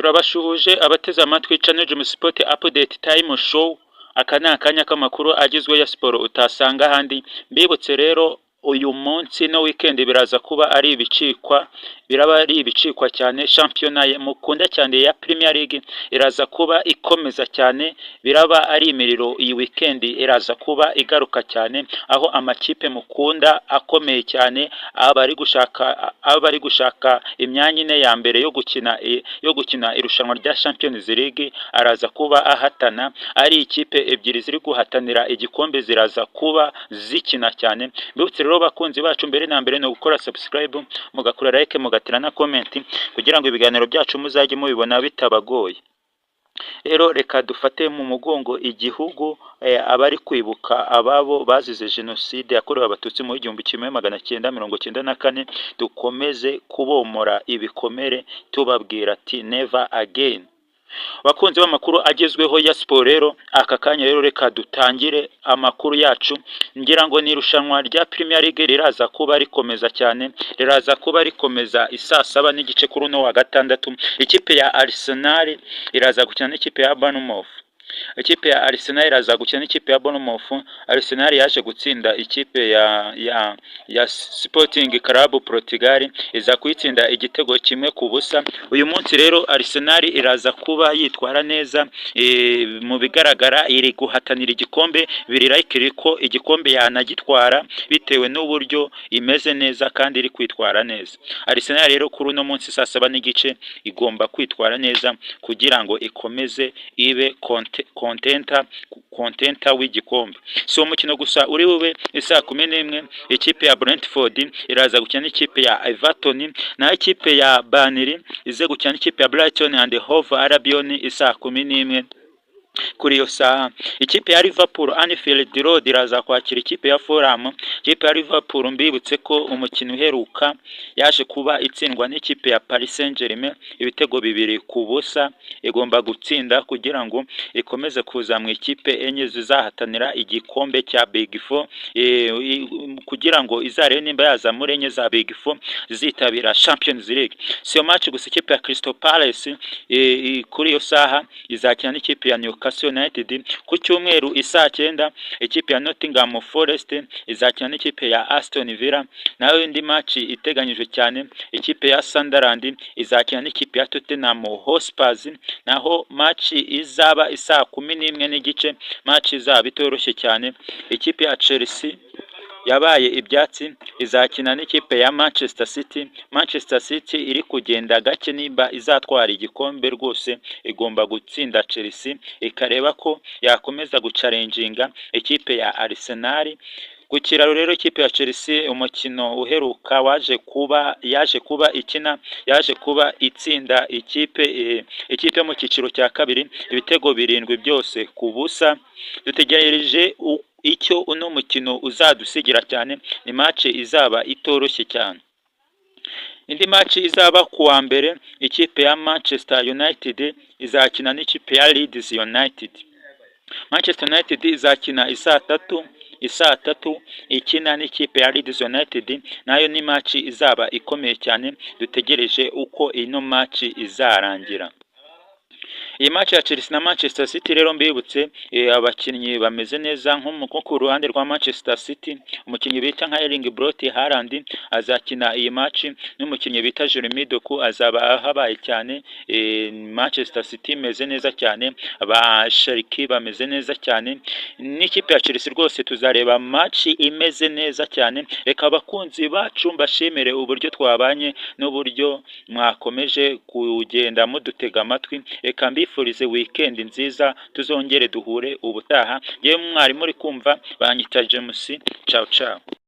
Turabashuhuje abateze amatwi Channel Jim Sport Update Time Show. Aka ni akanya k'amakuru agizwe ya siporo utasanga ahandi. Mbibutse rero uyu munsi no weekend biraza kuba ari ibicikwa, biraba ari ibicikwa cyane. Shampiyona mukunda cyane ya Premier League iraza kuba ikomeza cyane, biraba ari imiriro. Iyi weekend iraza kuba igaruka cyane, aho amakipe mukunda akomeye cyane abari gushaka imyanya ine ya mbere yo gukina irushanwa rya Champions League araza kuba ahatana. Ari ikipe ebyiri ziri guhatanira igikombe ziraza kuba zikina cyane. Mbibutse rero bakunzi bacu, mbere na mbere no gukora subscribe, mugakora like, mugatira na comment kugira ngo ibiganiro byacu muzajye mubibona bitabagoye. Rero reka dufate mu mugongo igihugu abari kwibuka ababo bazize jenoside yakorewe abatutsi mu 1994, dukomeze kubomora ibikomere tubabwira ati never again. Bakunzi b'amakuru agezweho ya siporo, rero aka kanya rero reka dutangire amakuru yacu. Ngira ngo ni irushanwa rya Premier League riraza kuba rikomeza cyane, riraza kuba rikomeza isaa 7 n'igice kuri uno wa gatandatu. Ikipe ya Arsenal iraza gukina n'ikipe ya Bournemouth. Ikipe ya Arsenal iraza gukina n'ikipe ya Bournemouth. Arsenal yaje gutsinda ikipe ya Sporting Club Portugal, iza kwitsinda igitego kimwe ku busa. Uyu munsi rero Arsenal iraza kuba yitwara neza, mu bigaragara iri guhatanira igikombe, biri likely ko igikombe yanagitwara bitewe n'uburyo imeze neza kandi iri kwitwara neza. Arsenal rero kuri uno munsi saa 7 n'igice igomba kwitwara neza kugira ngo ikomeze ibe kontenta w'igikombe. Si umukino gusa uri bube isaa 11, ikipe ya Brentford iraza gukina n'ikipe ya Everton, na ikipe ya Burnley ize gukina n'ikipe ya Brighton and Hove Albion isaa 11. Kuri iyo saha ikipe ya Liverpool Anfield Road iraza kwakira ikipe ya Fulham. Ikipe ya Liverpool mbibutse ko umukino uheruka yaje kuba itsindwa n'ikipe ya Paris Saint-Germain ibitego 2 ku busa. Igomba gutsinda kugira ngo ikomeze kuza mu ikipe enye zizahatanira igikombe cya Big Four, kugira ngo izarebe nimba yaza muri enye za Big Four zitabira Champions League. Siyo match gusa, ikipe ya Crystal Palace kuri iyo saha izakina n'ikipe ya Newcastle United. Ku cyumweru isaa 9 ikipe ya Nottingham Forest izakina n'ikipe ya Aston Villa. Nayo indi match iteganyijwe cyane, ikipe ya Sunderland izakina n'ikipe ya Tottenham Hotspur. Naho match izaba isaa 11 n'igice, match izaba itoroshye cyane. Ikipe ya Chelsea yabaye ibyatsi izakina n'ikipe ya Manchester City. Manchester City iri kugenda gake, niba izatwara igikombe rwose igomba gutsinda Chelsea ikareba ko yakomeza gucalenjinga ikipe ya Arsenal. Ku kiraro rero ikipe ya Chelsea umukino uheruka yaje kuba itsinda ikipe mu kiciro cya kabiri ibitego 7 byose ku busa. Dutegereje icyo uno mukino uzadusigira cyane, ni match izaba itoroshye cyane. Indi match izaba kuwa mbere, ikipe ya Manchester United izakina n'ikipe ya Leeds United. Manchester United izakina isaa 3 ikina n'ikipe ya Leeds United, nayo ni match izaba ikomeye cyane. Dutegereje uko ino match izarangira. Iyi match ya Chelsea na Manchester City rero mbibutse abakinnyi bameze neza. Nko ku ruhande rwa Manchester City, umukinnyi bita nka Erling Brot Haaland azakina iyi match, n'umukinnyi bita Jeremy Doku azaba habaye cyane. Manchester City imeze neza cyane, aba Shariki bameze neza cyane. N'ikipe ya Chelsea rwose tuzareba match imeze neza cyane. Reka abakunzi bacu mbashimire uburyo twabanye n'uburyo mwakomeje kugenda mudutega amatwi. Reka mbifurize weekend nziza, tuzongere duhure ubutaha. Yewe mwari muri kumva banyita James. Ciao ciao.